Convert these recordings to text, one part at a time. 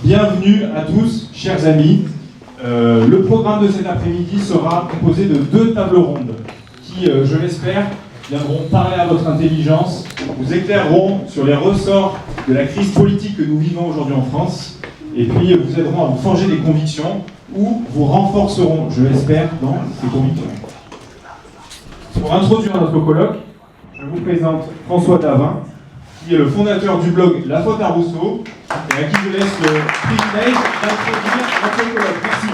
Bienvenue à tous, chers amis. Le programme de cet après-midi sera composé de 2 tables rondes qui, je l'espère, viendront parler à votre intelligence, vous éclaireront sur les ressorts de la crise politique que nous vivons aujourd'hui en France, et puis vous aideront à vous forger des convictions ou vous renforceront, je l'espère, dans ces convictions. Pour introduire notre colloque, je vous présente François Davin, qui est le fondateur du blog La Faute à Rousseau, et à qui je laisse le privilège d'introduire notre colloque. Merci.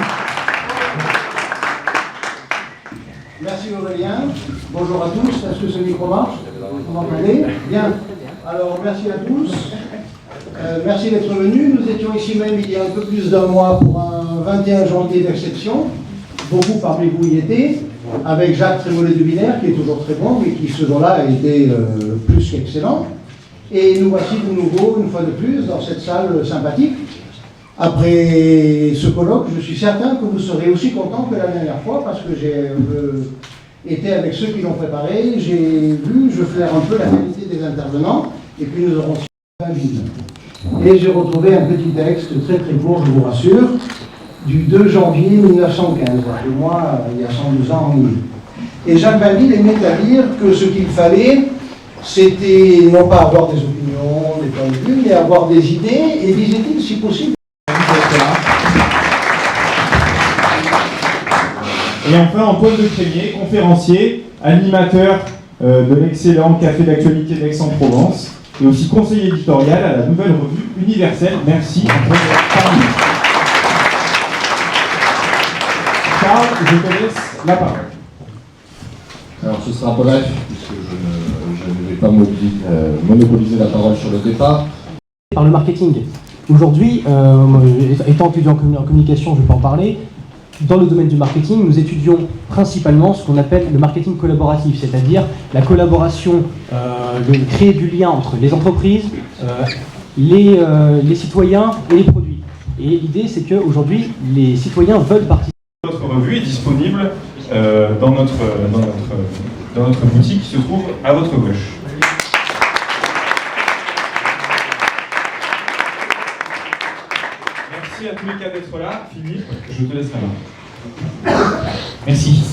Merci Aurélien. Bonjour à tous. Est-ce que ce micro marche? Vous m'entendez? Bien. Alors, merci à tous. Merci d'être venus. Nous étions ici même il y a un peu plus d'un mois pour un 21 janvier d'exception. Beaucoup parmi vous y étaient, avec Jacques Trémollet-Dubinaire, qui est toujours très bon, mais qui ce jour-là a été plus qu'excellent. Et nous voici de nouveau, une fois de plus, dans cette salle sympathique. Après ce colloque, je suis certain que vous serez aussi contents que la dernière fois, parce que j'ai été avec ceux qui l'ont préparé, j'ai vu, je flaire un peu la qualité des intervenants, et puis nous aurons 20 minutes. Et j'ai retrouvé un petit texte très très court, je vous rassure, du 2 janvier 1915, de moi, il y a 112 ans en ligne. Et Jacques Bainville aimait à dire que ce qu'il fallait, c'était non pas avoir des opinions, des points de vue, mais avoir des idées, et disait-il, si possible. Et enfin, Antoine de Crémier, conférencier, animateur de l'excellent Café d'actualité d'Aix-en-Provence, et aussi conseiller éditorial à la nouvelle revue Universelle. Merci, Antoine de Crémier. Charles, je te laisse la parole. Alors ce sera bref, puisque je ne vais pas monopoliser la parole sur le départ. Par le marketing. Aujourd'hui, étant étudiant en communication, je peux en parler. Dans le domaine du marketing, nous étudions principalement ce qu'on appelle le marketing collaboratif, c'est-à-dire la collaboration, de créer du lien entre les entreprises, les citoyens et les produits. Et l'idée, c'est qu'aujourd'hui, les citoyens veulent participer. Notre revue est disponible dans notre boutique qui se trouve à votre gauche. Merci à tous les cas d'être là. Philippe, je te laisse la main. Merci.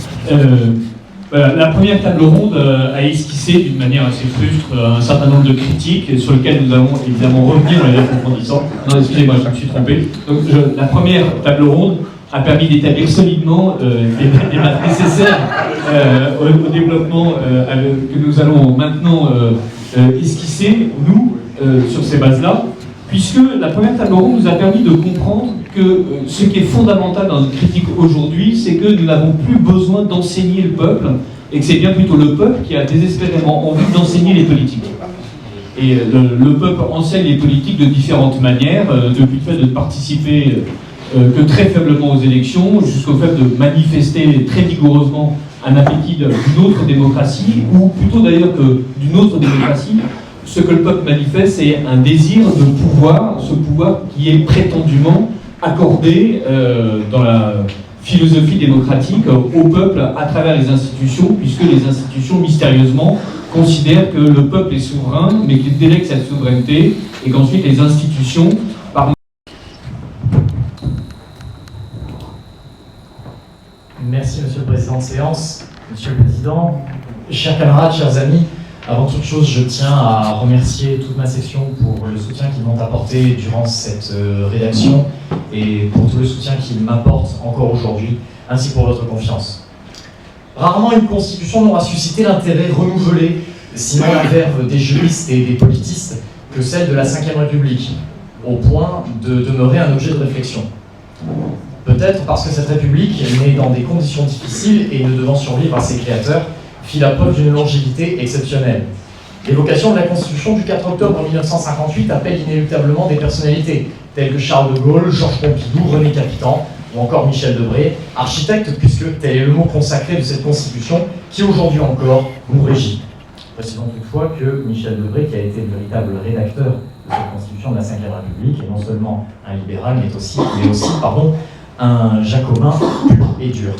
Voilà, la première table ronde a esquissé d'une manière assez frustre un certain nombre de critiques sur lesquelles nous allons évidemment revenir en les approfondissant. Non, excusez-moi, je me suis trompé. Donc, la première table ronde a permis d'établir solidement les bases nécessaires au développement que nous allons maintenant esquisser, nous, sur ces bases-là, puisque la première table ronde nous a permis de comprendre que ce qui est fondamental dans notre critique aujourd'hui, c'est que nous n'avons plus besoin d'enseigner le peuple, et que c'est bien plutôt le peuple qui a désespérément envie d'enseigner les politiques. Et le peuple enseigne les politiques de différentes manières, depuis le fait de participer que très faiblement aux élections, jusqu'au fait de manifester très vigoureusement un appétit d'une autre démocratie, ou plutôt d'ailleurs que d'une autre démocratie. Ce que le peuple manifeste, c'est un désir de pouvoir, ce pouvoir qui est prétendument accordé dans la philosophie démocratique au peuple à travers les institutions, puisque les institutions, mystérieusement, considèrent que le peuple est souverain, mais qu'il délègue sa souveraineté, et qu'ensuite les institutions, par... Merci Monsieur le Président de séance, Monsieur le Président, chers camarades, chers amis. Avant toute chose, je tiens à remercier toute ma section pour le soutien qu'ils m'ont apporté durant cette rédaction et pour tout le soutien qu'ils m'apportent encore aujourd'hui, ainsi pour votre confiance. Rarement une constitution n'aura suscité l'intérêt renouvelé, sinon la verve des juristes et des politistes, que celle de la Ve République, au point de demeurer un objet de réflexion. Peut-être parce que cette République, née dans des conditions difficiles et ne devant survivre à ses créateurs, fit la preuve d'une longévité exceptionnelle. L'évocation de la Constitution du 4 octobre 1958 appelle inéluctablement des personnalités, telles que Charles de Gaulle, Georges Pompidou, René Capitan, ou encore Michel Debré, architecte, puisque tel est le mot consacré de cette Constitution, qui aujourd'hui encore nous régit. Précisons toutefois que Michel Debré, qui a été le véritable rédacteur de cette Constitution de la Ve République, est non seulement un libéral, mais aussi un jacobin pur et dur.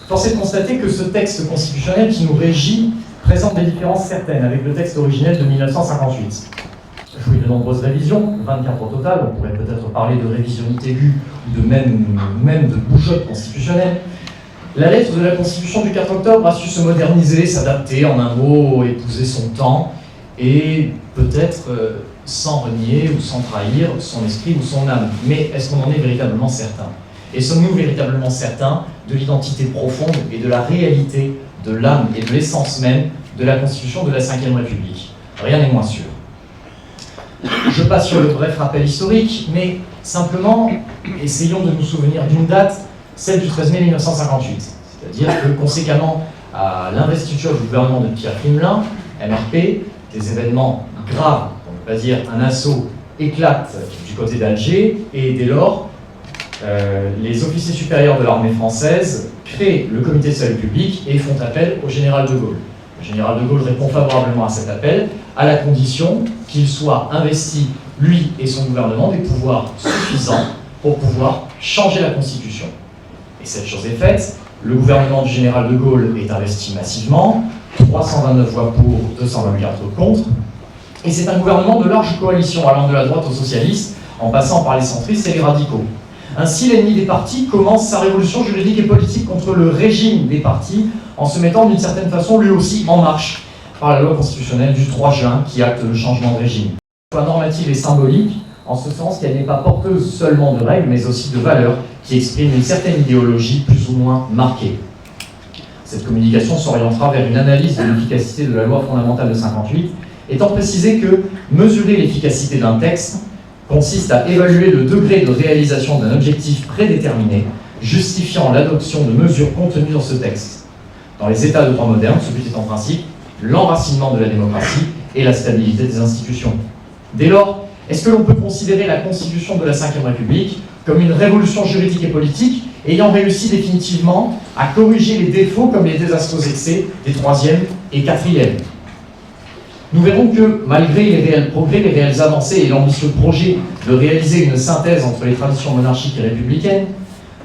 Force est de constater que ce texte constitutionnel qui nous régit présente des différences certaines avec le texte originel de 1958. jouit de nombreuses révisions, 24 au total. On pourrait peut-être parler de révisionnité aiguë ou de même de bougeotte constitutionnelle. La lettre de la Constitution du 4 octobre a su se moderniser, s'adapter, en un mot, épouser son temps, et peut-être sans renier ou sans trahir son esprit ou son âme. Mais est-ce qu'on en est véritablement certain? Et sommes-nous véritablement certains de l'identité profonde et de la réalité de l'âme et de l'essence même de la Constitution de la Ve République? Rien n'est moins sûr. Je passe sur le bref rappel historique, mais simplement, essayons de nous souvenir d'une date, celle du 13 mai 1958. C'est-à-dire que, conséquemment à l'investiture du gouvernement de Pierre Pflimlin, MRP, des événements graves, on ne peut pas dire un assaut, éclate du côté d'Alger, et dès lors, les officiers supérieurs de l'armée française créent le comité de salut public et font appel au général de Gaulle. Le général de Gaulle répond favorablement à cet appel, à la condition qu'il soit investi, lui et son gouvernement, des pouvoirs suffisants pour pouvoir changer la Constitution. Et cette chose est faite, le gouvernement du général de Gaulle est investi massivement, 329 voix pour, 224 contre, et c'est un gouvernement de large coalition allant de la droite aux socialistes, en passant par les centristes et les radicaux. Ainsi, l'ennemi des partis commence sa révolution juridique et politique contre le régime des partis, en se mettant d'une certaine façon lui aussi en marche par la loi constitutionnelle du 3 juin qui acte le changement de régime. La loi normative et symbolique, en ce sens qu'elle n'est pas porteuse seulement de règles, mais aussi de valeurs qui expriment une certaine idéologie plus ou moins marquée. Cette communication s'orientera vers une analyse de l'efficacité de la loi fondamentale de 58, étant précisé que mesurer l'efficacité d'un texte consiste à évaluer le degré de réalisation d'un objectif prédéterminé, justifiant l'adoption de mesures contenues dans ce texte. Dans les États de droit moderne, ce but est en principe l'enracinement de la démocratie et la stabilité des institutions. Dès lors, est-ce que l'on peut considérer la Constitution de la Ve République comme une révolution juridique et politique ayant réussi définitivement à corriger les défauts comme les désastreux excès des 3e et 4e? Nous verrons que, malgré les réels progrès, les réelles avancées et l'ambitieux projet de réaliser une synthèse entre les traditions monarchiques et républicaines,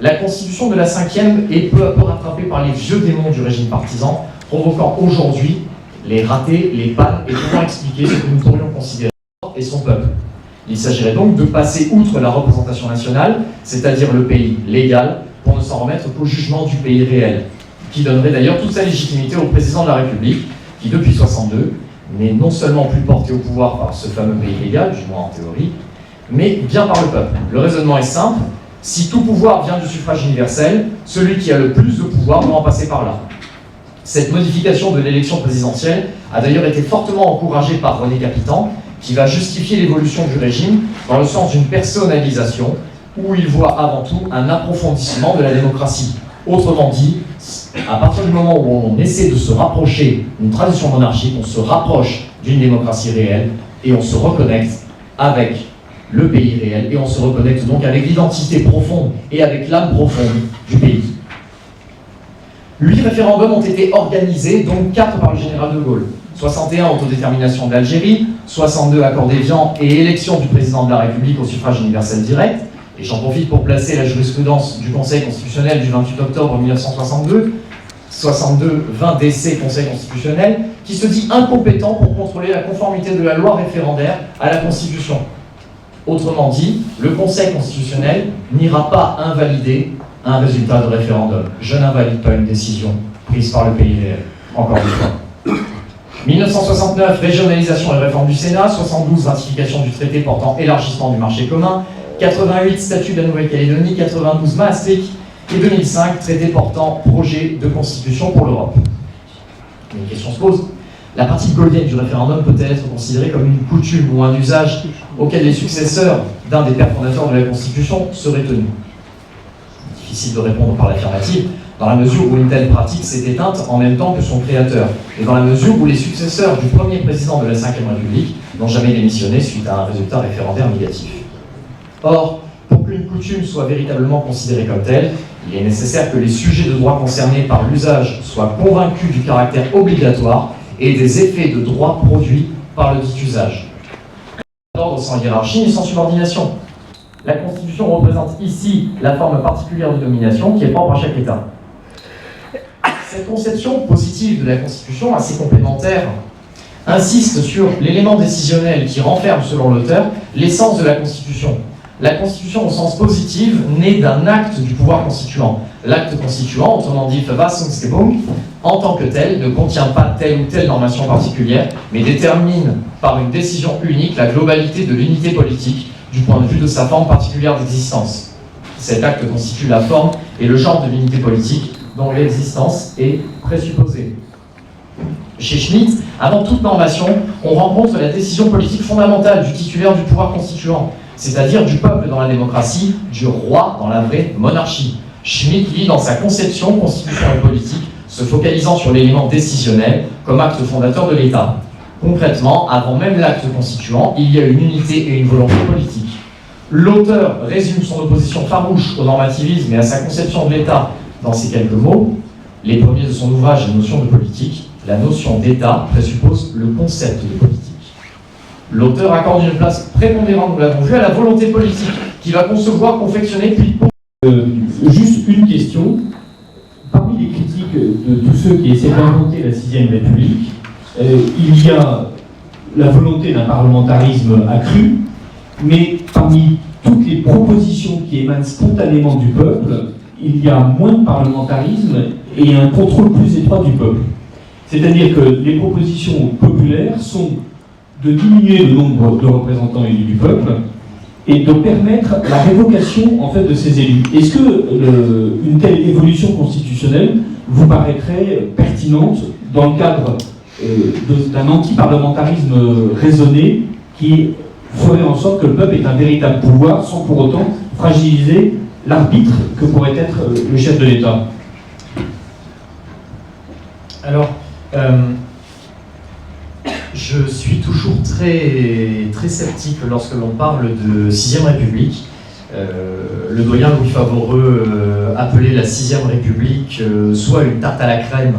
la Constitution de la Ve est peu à peu rattrapée par les vieux démons du régime partisan, provoquant aujourd'hui les ratés, les pannes et pouvant expliquer ce que nous pourrions considérer et son peuple. Il s'agirait donc de passer outre la représentation nationale, c'est-à-dire le pays légal, pour ne s'en remettre qu'au jugement du pays réel, qui donnerait d'ailleurs toute sa légitimité au président de la République, qui depuis 1962 n'est non seulement plus porté au pouvoir par ce fameux pays légal, du moins en théorie, mais bien par le peuple. Le raisonnement est simple, si tout pouvoir vient du suffrage universel, celui qui a le plus de pouvoir doit en passer par là. Cette modification de l'élection présidentielle a d'ailleurs été fortement encouragée par René Capitan, qui va justifier l'évolution du régime dans le sens d'une personnalisation, où il voit avant tout un approfondissement de la démocratie. Autrement dit, à partir du moment où on essaie de se rapprocher d'une tradition monarchique, on se rapproche d'une démocratie réelle et on se reconnecte avec le pays réel et on se reconnecte donc avec l'identité profonde et avec l'âme profonde du pays. 8 référendums ont été organisés, dont 4 par le général de Gaulle. 61 autodétermination de l'Algérie, 62 accord d'Évian et élection du président de la République au suffrage universel direct. Et j'en profite pour placer la jurisprudence du Conseil constitutionnel du 28 octobre 1962, 20 décès Conseil constitutionnel, qui se dit incompétent pour contrôler la conformité de la loi référendaire à la Constitution. Autrement dit, le Conseil constitutionnel n'ira pas invalider un résultat de référendum. Je n'invalide pas une décision prise par le pays réel, encore une fois. 1969, régionalisation et réforme du Sénat. 72, ratification du traité portant élargissement du marché commun. 88, statut de la Nouvelle-Calédonie. 92, Maastricht. Et 2005, traité portant projet de constitution pour l'Europe. Une question se pose. La partie gaulienne du référendum peut être considérée comme une coutume ou un usage auquel les successeurs d'un des pères fondateurs de la Constitution seraient tenus. Difficile de répondre par l'affirmative, dans la mesure où une telle pratique s'est éteinte en même temps que son créateur, et dans la mesure où les successeurs du premier président de la Ve République n'ont jamais démissionné suite à un résultat référendaire négatif. Or, pour qu'une coutume soit véritablement considérée comme telle, il est nécessaire que les sujets de droit concernés par l'usage soient convaincus du caractère obligatoire et des effets de droit produits par le dit usage. D'ordre sans hiérarchie ni sans subordination. La Constitution représente ici la forme particulière de domination qui est propre à chaque État. Cette conception positive de la Constitution, assez complémentaire insiste sur l'élément décisionnel qui renferme, selon l'auteur, l'essence de la Constitution. La Constitution, au sens positif, naît d'un acte du pouvoir constituant. L'acte constituant, autrement dit, Verfassungsgebung, en tant que tel, ne contient pas telle ou telle normation particulière, mais détermine par une décision unique la globalité de l'unité politique du point de vue de sa forme particulière d'existence. Cet acte constitue la forme et le genre de l'unité politique dont l'existence est présupposée. Chez Schmitt, avant toute normation, on rencontre la décision politique fondamentale du titulaire du pouvoir constituant, c'est-à-dire du peuple dans la démocratie, du roi dans la vraie monarchie. Schmitt lit dans sa conception constitution et politique, se focalisant sur l'élément décisionnel comme acte fondateur de l'État. Concrètement, avant même l'acte constituant, il y a une unité et une volonté politique. L'auteur résume son opposition farouche au normativisme et à sa conception de l'État dans ces quelques mots. Les premiers de son ouvrage, La notion de politique, la notion d'État présuppose le concept de politique. L'auteur accorde une place prépondérante, nous l'avons vu, à la volonté politique, qui va concevoir, confectionner, puis... Juste une question. Parmi les critiques de tous ceux qui essaient d'inventer la 6ème République, il y a la volonté d'un parlementarisme accru, mais parmi toutes les propositions qui émanent spontanément du peuple, il y a moins de parlementarisme et un contrôle plus étroit du peuple. C'est-à-dire que les propositions populaires sont de diminuer le nombre de représentants élus du peuple et de permettre la révocation en fait de ces élus. Est-ce que une telle évolution constitutionnelle vous paraîtrait pertinente dans le cadre d'un anti-parlementarisme raisonné qui ferait en sorte que le peuple ait un véritable pouvoir sans pour autant fragiliser l'arbitre que pourrait être le chef de l'État? Alors, je suis toujours très sceptique lorsque l'on parle de 6ème République. Le doyen Louis Favoreux appelait la 6ème République soit une tarte à la crème,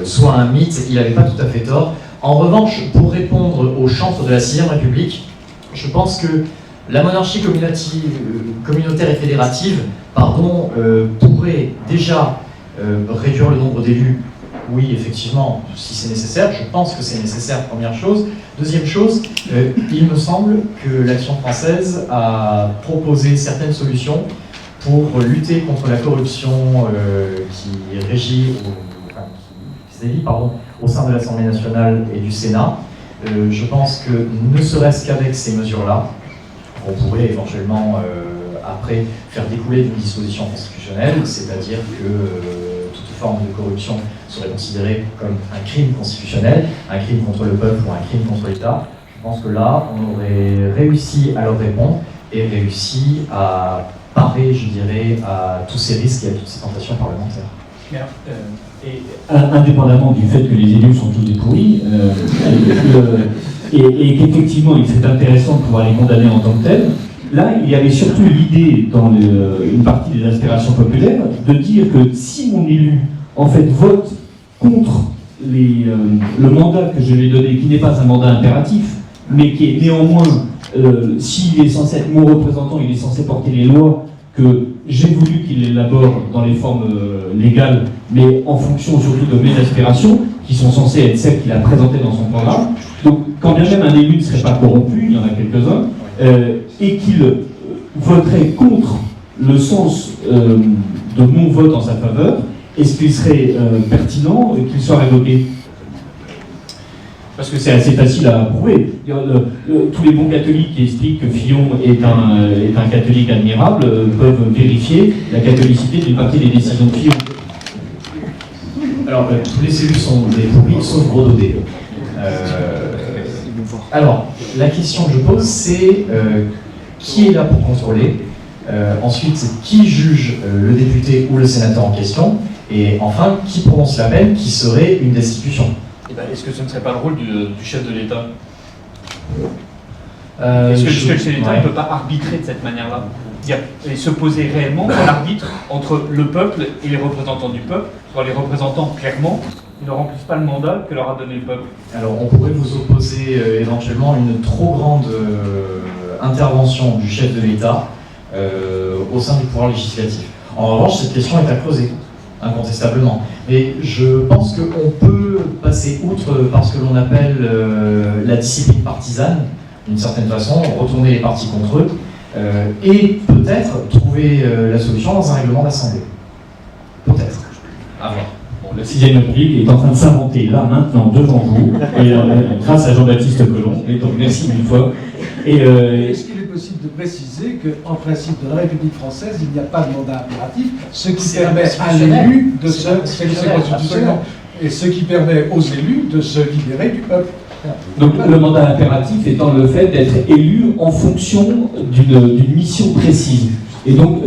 soit un mythe. Il n'avait pas tout à fait tort. En revanche, pour répondre au chantre de la 6ème République, je pense que la monarchie communautaire et fédérative pourrait déjà réduire le nombre d'élus. Oui, effectivement, si c'est nécessaire, je pense que c'est nécessaire, première chose. Deuxième chose, il me semble que l'Action française a proposé certaines solutions pour lutter contre la corruption qui sévit au sein de l'Assemblée nationale et du Sénat. Je pense que, ne serait-ce qu'avec ces mesures-là, on pourrait éventuellement, après, faire découler d'une disposition constitutionnelle, c'est-à-dire que toute forme de corruption serait considérée comme un crime constitutionnel, un crime contre le peuple ou un crime contre l'État. Je pense que là, on aurait réussi à leur répondre et réussi à parer, je dirais, à tous ces risques et à toutes ces tentations parlementaires. Et indépendamment du fait que les élus sont tous des pourris, et qu'effectivement il serait intéressant de pouvoir les condamner en tant que tels, là il y avait surtout l'idée dans une partie des aspirations populaires de dire que si mon élu en fait vote contre le mandat que je lui ai donné, qui n'est pas un mandat impératif, mais qui est néanmoins, s'il est censé être mon représentant, il est censé porter les lois que j'ai voulu qu'il élabore dans les formes légales, mais en fonction surtout de mes aspirations, qui sont censées être celles qu'il a présentées dans son programme. Donc, quand bien même un élu ne serait pas corrompu, il y en a quelques-uns, et qu'il voterait contre le sens de mon vote en sa faveur, est-ce qu'il serait pertinent qu'il soit révoqué? Parce que c'est assez facile à prouver. Tous les bons catholiques qui expliquent que Fillon est un catholique admirable peuvent vérifier la catholicité d'une partie des décisions de Fillon. Alors, tous les élus sont des pourris, sauf Gros Daudet. Alors, la question que je pose, c'est qui est là pour contrôler? Ensuite, qui juge le député ou le sénateur en question? Et enfin, qui prononce la peine qui serait une destitution? Est-ce que ce ne serait pas le rôle du chef de l'État? Est-ce que le chef de l'État ne peut pas arbitrer de cette manière-là et se poser réellement en arbitre entre le peuple et les représentants du peuple, quand les représentants, clairement, ne remplissent pas le mandat que leur a donné le peuple? Alors, on pourrait vous opposer éventuellement une trop grande intervention du chef de l'État au sein du pouvoir législatif. En revanche, cette question est à creuser. incontestablement. Mais je pense qu'on peut passer outre par ce que l'on appelle la discipline partisane, d'une certaine façon, retourner les partis contre eux, et peut-être trouver la solution dans un règlement d'assemblée. Peut-être. À voir. Bon, la 6ème République est en train de s'inventer là, maintenant, devant vous, et, grâce à Jean-Baptiste Colomb, et donc merci une fois. Est-ce qu'il est possible de préciser qu'en principe, dans la République française, il n'y a pas de mandat impératif, ce qui permet à l'élu de se... C'est constitutionnel. Et ce qui permet aux élus de se libérer du peuple. Donc le mandat impératif étant le fait d'être élu en fonction d'une mission précise. Et donc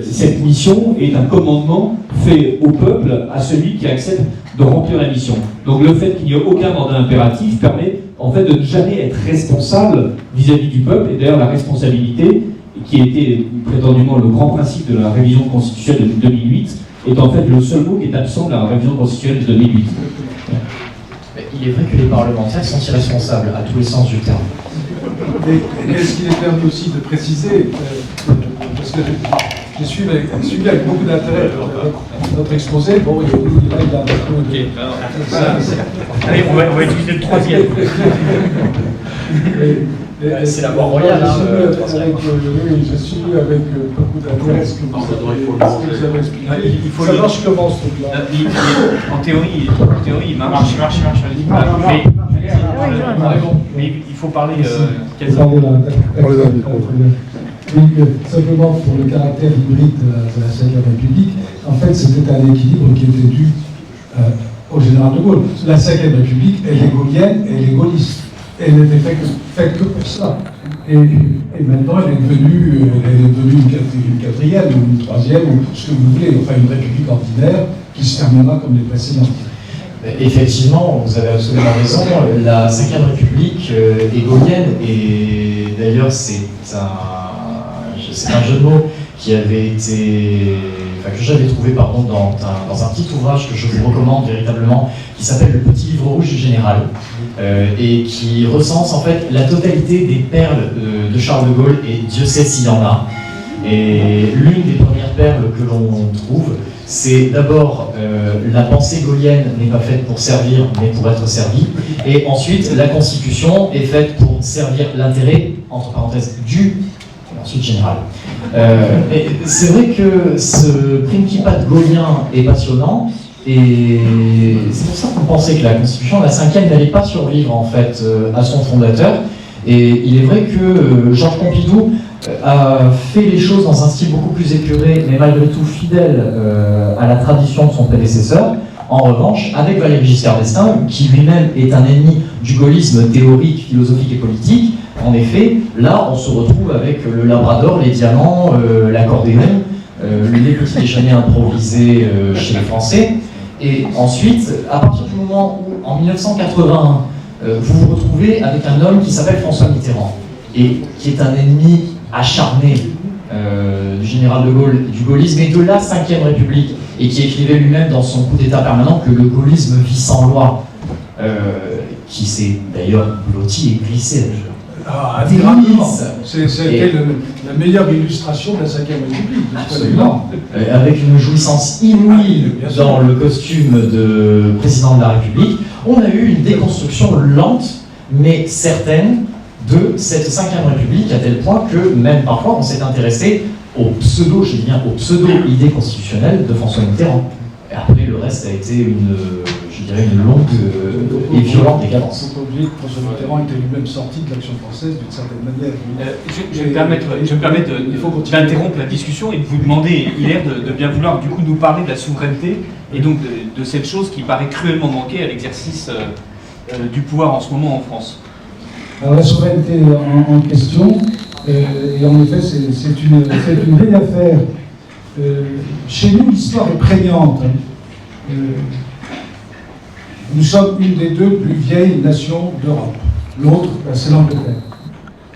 cette mission est un commandement fait au peuple, à celui qui accepte de remplir la mission. Donc le fait qu'il n'y ait aucun mandat impératif permet en fait de ne jamais être responsable vis-à-vis du peuple, et d'ailleurs la responsabilité, qui était prétendument le grand principe de la révision constitutionnelle de 2008, est en fait le seul mot qui est absent de la révision constitutionnelle de 2008. Mais il est vrai que les parlementaires sont irresponsables à tous les sens du terme. Et est-ce qu'il est permis aussi de préciser, parce que j'ai suivi avec beaucoup d'intérêt notre exposé, bon, il a Allez, on va utiliser le troisième. C'est la voie royale. Je suis avec beaucoup d'intérêt ce que vous avez expliqué. Ça marche comment ce truc-là? En théorie, il marche. Mais il faut parler quasiment. Oui, simplement pour le caractère hybride de la 5e République, en fait c'était un équilibre qui était dû au général de Gaulle. La 5e République, elle est gaulienne et elle est gaulliste. Elle n'était faite que pour ça. Et maintenant elle est devenue une quatrième ou une troisième, ou ce que vous voulez, enfin une république ordinaire qui se terminera comme les précédentes. Effectivement, vous avez absolument raison, la 5e République est gaulienne, et d'ailleurs c'est un jeu de mots qui avait été, que j'avais trouvé dans un petit ouvrage que je vous recommande véritablement, qui s'appelle Le Petit Livre Rouge du Général, et qui recense en fait la totalité des perles de Charles de Gaulle, et Dieu sait s'il y en a. Et l'une des premières perles que l'on trouve, c'est d'abord la pensée gaulienne n'est pas faite pour servir, mais pour être servie. Et ensuite, la Constitution est faite pour servir l'intérêt, entre parenthèses, du, et ensuite général. Et c'est vrai que ce principat gaulien est passionnant, et c'est pour ça qu'on pensait que la Constitution, la 5e, n'allait pas survivre en fait à son fondateur. Et il est vrai que Georges Pompidou a fait les choses dans un style beaucoup plus épuré, mais malgré tout fidèle à la tradition de son prédécesseur. En revanche, avec Valéry Giscard d'Estaing, qui lui-même est un ennemi du gaullisme théorique, philosophique et politique, en effet, là, on se retrouve avec le labrador, les diamants, l'accordéon, les petits déjeuners improvisés chez les Français. Et ensuite, à partir du moment où, en 1981, vous vous retrouvez avec un homme qui s'appelle François Mitterrand, et qui est un ennemi acharné du général de Gaulle, du gaullisme et de la 5e République, et qui écrivait lui-même dans son coup d'état permanent que le gaullisme vit sans loi, qui s'est d'ailleurs blotti et glissé. C'était la meilleure illustration de la 5e République. Absolument. Avec une jouissance inouïe dans le costume de président de la République, on a eu une déconstruction lente, mais certaine, de cette 5e République, à tel point que même parfois on s'est intéressé au pseudo-idée constitutionnelle de François Mitterrand. Et après, le reste a été une longue et violente décadence. Il faut pas oublier que François Mitterrand était lui-même sorti de l'Action française d'une certaine manière. Je vais me permettre d'interrompre la discussion et de vous demander, Hilaire, de bien vouloir du coup nous parler de la souveraineté et donc de cette chose qui paraît cruellement manquer à l'exercice du pouvoir en ce moment en France. Alors la souveraineté en question, et en effet c'est une vieille affaire. Chez nous, l'histoire est prégnante. Nous sommes une des deux plus vieilles nations d'Europe. L'autre, c'est l'Angleterre.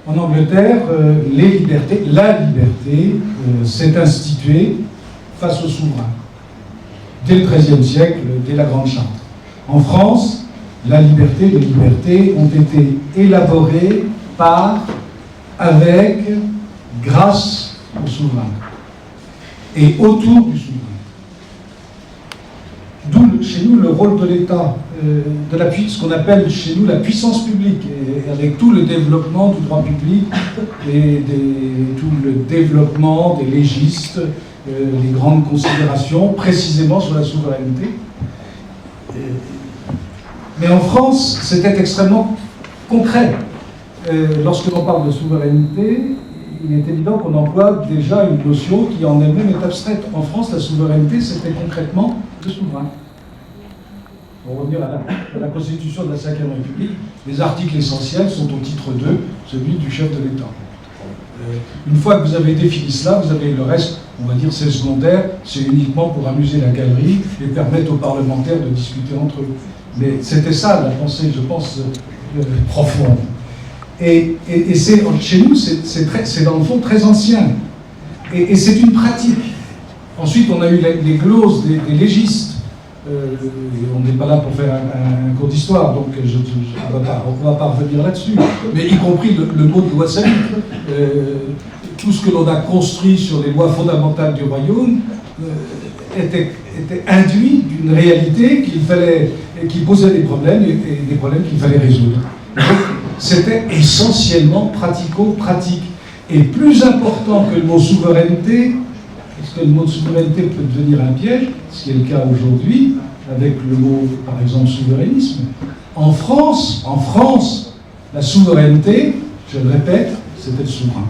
En Angleterre, la liberté s'est instituée face au souverain. Dès le XIIIe siècle, dès la Grande Charte. En France, les libertés ont été élaborées grâce au souverain et autour du souverain. chez nous, le rôle de l'État, ce qu'on appelle chez nous la puissance publique, et avec tout le développement du droit public et tout le développement des légistes, les grandes considérations précisément sur la souveraineté. Mais en France, c'était extrêmement concret. Lorsque l'on parle de souveraineté, il est évident qu'on emploie déjà une notion qui en elle-même est abstraite. En France, la souveraineté, c'était concrètement le souverain. Pour revenir à la Constitution de la Ve République, les articles essentiels sont au titre 2, celui du chef de l'État. Une fois que vous avez défini cela, vous avez le reste, on va dire, c'est secondaire, c'est uniquement pour amuser la galerie et permettre aux parlementaires de discuter entre eux. Mais c'était ça la pensée, je pense, profonde. Et chez nous, c'est dans le fond très ancien. Et c'est une pratique. Ensuite, on a eu les gloses des légistes. On n'est pas là pour faire un cours d'histoire, donc on ne va pas revenir là-dessus. Mais y compris le mot de loi salique. Tout ce que l'on a construit sur les lois fondamentales du royaume était induit d'une réalité qui posait des problèmes et des problèmes qu'il fallait résoudre. C'était essentiellement pratico-pratique. Et plus important que le mot souveraineté, parce que le mot souveraineté peut devenir un piège, ce qui est le cas aujourd'hui, avec le mot, par exemple, souverainisme. En France, la souveraineté, je le répète, c'était le souverain.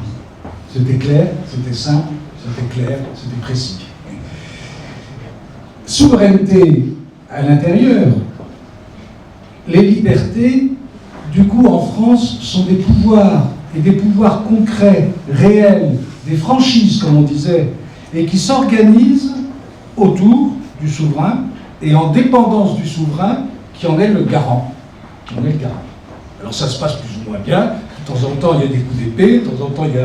C'était clair, c'était simple, c'était clair, c'était précis. Souveraineté à l'intérieur, les libertés, du coup, en France, sont des pouvoirs, et des pouvoirs concrets, réels, des franchises, comme on disait, et qui s'organisent autour du souverain et en dépendance du souverain qui en est le garant. Alors ça se passe plus ou moins bien. De temps en temps, il y a des coups d'épée, de temps en temps, il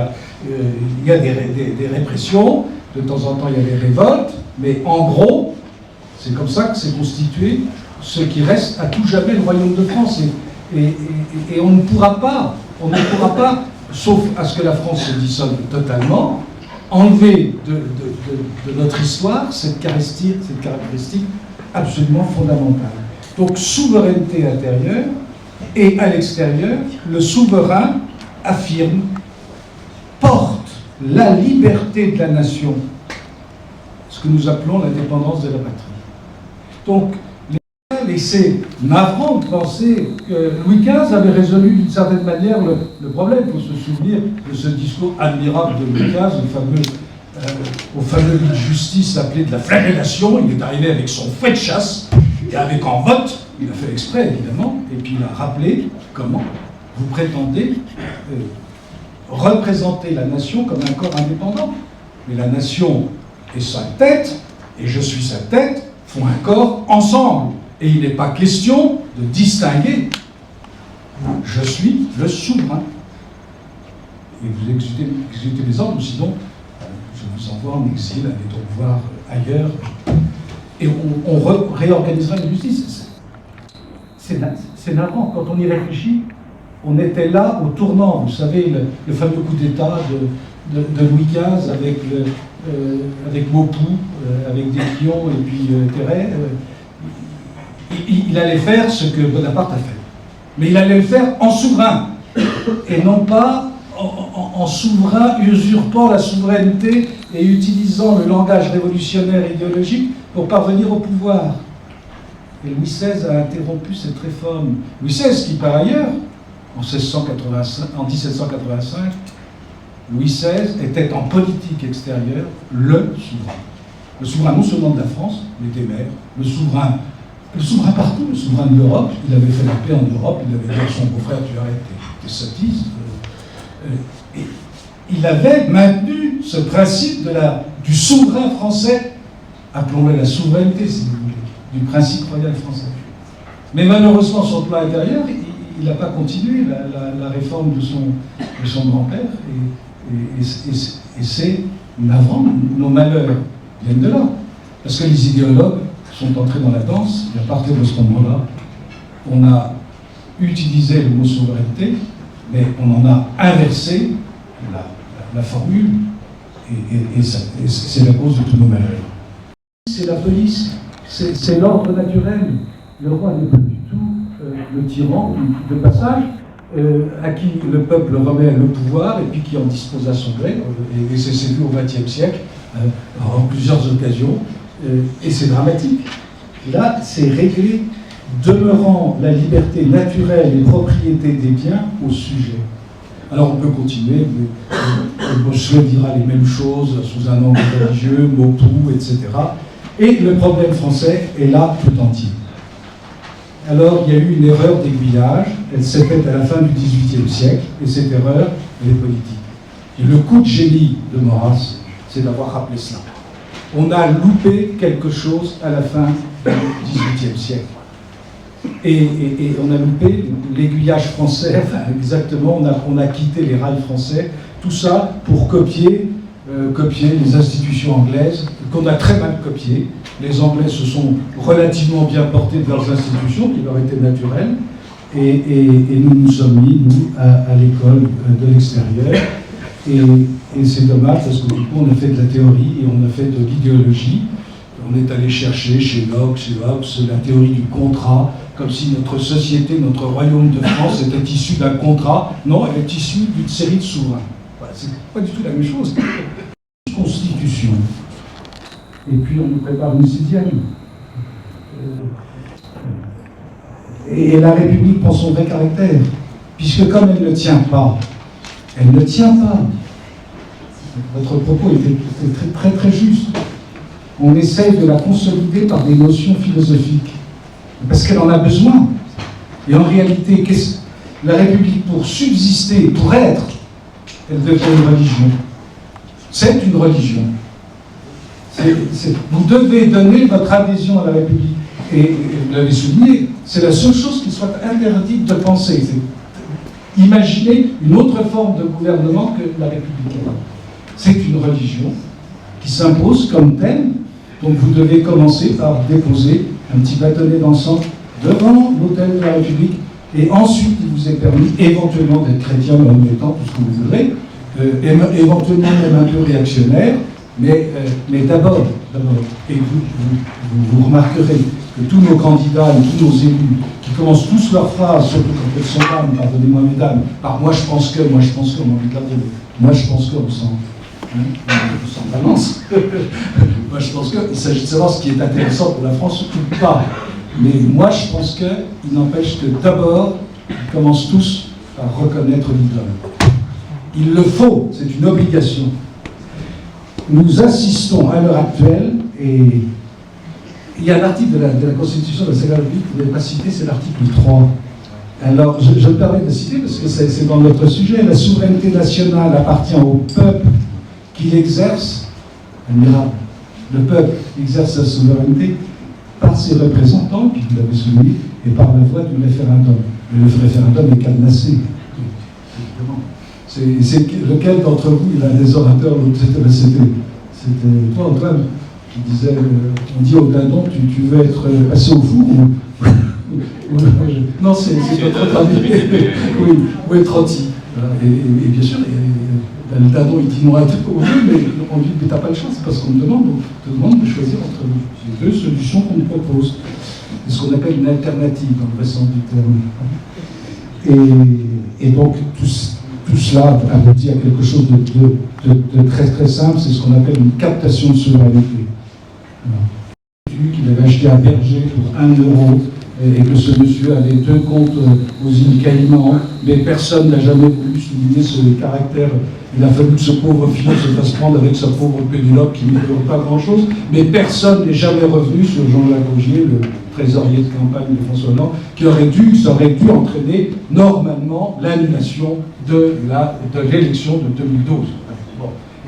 y a des répressions, de temps en temps, il y a des révoltes, mais en gros, c'est comme ça que s'est constitué ce qui reste à tout jamais le royaume de France. Et on ne pourra pas, sauf à ce que la France se dissolve totalement, enlever de notre histoire cette caractéristique absolument fondamentale. Donc, souveraineté intérieure, et à l'extérieur, le souverain affirme, porte la liberté de la nation, ce que nous appelons l'indépendance de la patrie. Donc, et c'est navrant de penser que Louis XV avait résolu d'une certaine manière le problème. Il faut se souvenir de ce discours admirable de Louis XV, au fameux lit de justice appelé de la flagellation. Il est arrivé avec son fouet de chasse, et avec en vote, il a fait exprès évidemment, et puis il a rappelé comment vous prétendez représenter la nation comme un corps indépendant. Mais la nation et sa tête, et je suis sa tête, font un corps ensemble. Et il n'est pas question de distinguer. Je suis le souverain. Et vous exécutez les ordres, sinon je vous envoie en exil, allez donc voir ailleurs. Et on réorganisera une justice. C'est navrant. Quand on y réfléchit, on était là au tournant. Vous savez, le fameux coup d'État de Louis XV avec Maupoux, avec Desquion et puis Terray. Il allait faire ce que Bonaparte a fait. Mais il allait le faire en souverain, et non pas en souverain usurpant la souveraineté et utilisant le langage révolutionnaire idéologique pour parvenir au pouvoir. Et Louis XVI a interrompu cette réforme. Louis XVI qui, par ailleurs, en 1785, Louis XVI était en politique extérieure le souverain. Le souverain non seulement de la France, mais des mers, le souverain partout, le souverain de l'Europe. Il avait fait la paix en Europe, il avait dit à son beau-frère, tu arrêtes tes sottises. Et il avait maintenu ce principe du souverain français, appelons-le la souveraineté, si vous voulez, du principe royal français. Mais malheureusement, sur le plan intérieur, il n'a pas continué la réforme de son grand-père, et c'est navrant. Nos malheurs viennent de là. Parce que les idéologues sont entrés dans la danse, et à partir de ce moment-là, on a utilisé le mot souveraineté, mais on en a inversé la formule, et c'est la cause de tous nos malheurs. C'est la police, C'est l'ordre naturel. Le roi n'est pas du tout le tyran de passage, à qui le peuple remet le pouvoir et puis qui en dispose à son gré. Et c'est vu au XXe siècle, en plusieurs occasions, et c'est dramatique. Là, c'est réglé, demeurant la liberté naturelle et propriété des biens au sujet. Alors on peut continuer, Bossuet dira les mêmes choses sous un angle religieux, Maupoux, etc. Et le problème français est là tout entier. Alors il y a eu une erreur d'aiguillage, elle s'est faite à la fin du XVIIIe siècle, et cette erreur, elle est politique. Et le coup de génie de Maurras, c'est d'avoir rappelé cela. On a loupé quelque chose à la fin du XVIIIe siècle. Et on a loupé l'aiguillage français, enfin exactement, on a quitté les rails français, tout ça pour copier les institutions anglaises, qu'on a très mal copiées. Les Anglais se sont relativement bien portés de leurs institutions, qui leur étaient naturelles, et nous nous sommes mis, nous, à l'école de l'extérieur. Et c'est dommage parce que du coup on a fait de la théorie et on a fait de l'idéologie. On est allé chercher chez Locke, chez Hobbes, la théorie du contrat, comme si notre société, notre royaume de France était issu d'un contrat. Non, elle est issue d'une série de souverains. Voilà, c'est pas du tout la même chose. Constitution. Et puis on nous prépare une 6e. Et la République prend son vrai caractère, puisque comme elle ne tient pas, votre propos était très très juste. On essaye de la consolider par des notions philosophiques, parce qu'elle en a besoin. Et en réalité, la République, pour subsister, pour être, elle devient une religion. C'est une religion. Vous devez donner votre adhésion à la République. Et vous l'avez souligné, c'est la seule chose qui soit interdite de penser. C'est imaginer une autre forme de gouvernement que la République. C'est une religion qui s'impose comme telle. Donc vous devez commencer par déposer un petit bâtonnet d'encens devant l'autel de la République, et ensuite il vous est permis éventuellement d'être chrétien en mettant tout ce que vous voudrez, éventuellement même un peu réactionnaire, mais d'abord, et vous remarquerez que tous nos candidats et tous nos élus qui commencent tous leurs phrases, surtout quand elles sont dames, pardonnez-moi mesdames, par moi je pense que, on a envie de la dire, moi je pense que, on s'en balance. Moi je pense qu'il s'agit de savoir ce qui est intéressant pour la France ou pas. Mais moi je pense qu'il n'empêche que d'abord, ils commencent tous par reconnaître l'idole. Il le faut, c'est une obligation. Nous assistons à l'heure actuelle, et il y a un article de la Constitution de la Seconde République que vous n'avez pas cité, c'est l'article 3. Alors, je me permets de citer parce que c'est dans notre sujet. La souveraineté nationale appartient au peuple qui l'exerce. Admirable. Le peuple exerce sa souveraineté par ses représentants, puis vous l'avez souligné, et par la voie du référendum. Mais le référendum est cadenassé. C'est lequel d'entre vous, il a des orateurs, c'était toi, Antoine, qui disait, on dit au dindon, tu veux être passé au four non, c'est notre ami. Oui, ou être rôti. Et bien sûr, le dindon, il dit non à tout ce qu'on veut, mais on dit, mais t'as pas le choix, c'est parce qu'on te demande de choisir entre les deux solutions qu'on te propose. C'est ce qu'on appelle une alternative, dans le vrai sens du terme. Et donc, tout cela aboutit à quelque chose de très très simple, c'est ce qu'on appelle une captation de souveraineté. Qu'il avait acheté un berger pour 1 €, et que ce monsieur avait 2 comptes aux îles Caïmans, mais personne n'a jamais voulu souligner ce caractère. Il a fallu que ce pauvre fillon se fasse prendre avec sa pauvre Pénélope qui ne dure pas grand-chose, mais personne n'est jamais revenu sur Jean-Jacques Augier, le trésorier de campagne de François Hollande, ça aurait dû entraîner normalement l'annulation de l'élection de 2012. Bon,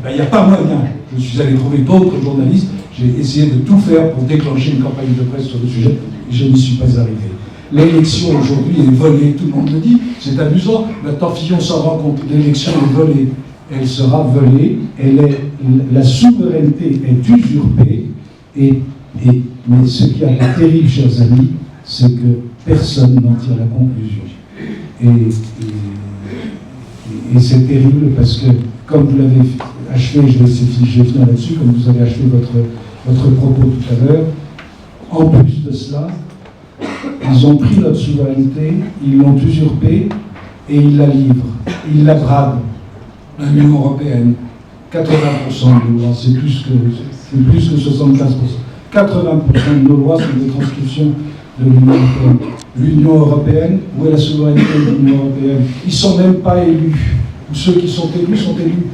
il n'y a pas moyen. Je suis allé trouver d'autres journalistes, j'ai essayé de tout faire pour déclencher une campagne de presse sur le sujet, et je n'y suis pas arrivé. L'élection aujourd'hui est volée, tout le monde le dit, c'est amusant. Maintenant, Fillon s'en rend compte, l'élection est volée. Elle sera volée, la souveraineté est usurpée, mais ce qui est terrible, chers amis, c'est que personne n'en tire la conclusion. Et c'est terrible parce que, comme vous l'avez achevé, je vais finir là-dessus, comme vous avez achevé votre propos tout à l'heure, En plus de cela, ils ont pris notre souveraineté, ils l'ont usurpée et ils la livrent, ils la bradent. L'Union européenne, 80% de nos lois, c'est plus que 75%. 80% de nos lois sont des transcriptions de l'Union européenne. L'Union européenne, où est la souveraineté de l'Union européenne? Ils ne sont même pas élus. Ceux qui sont élus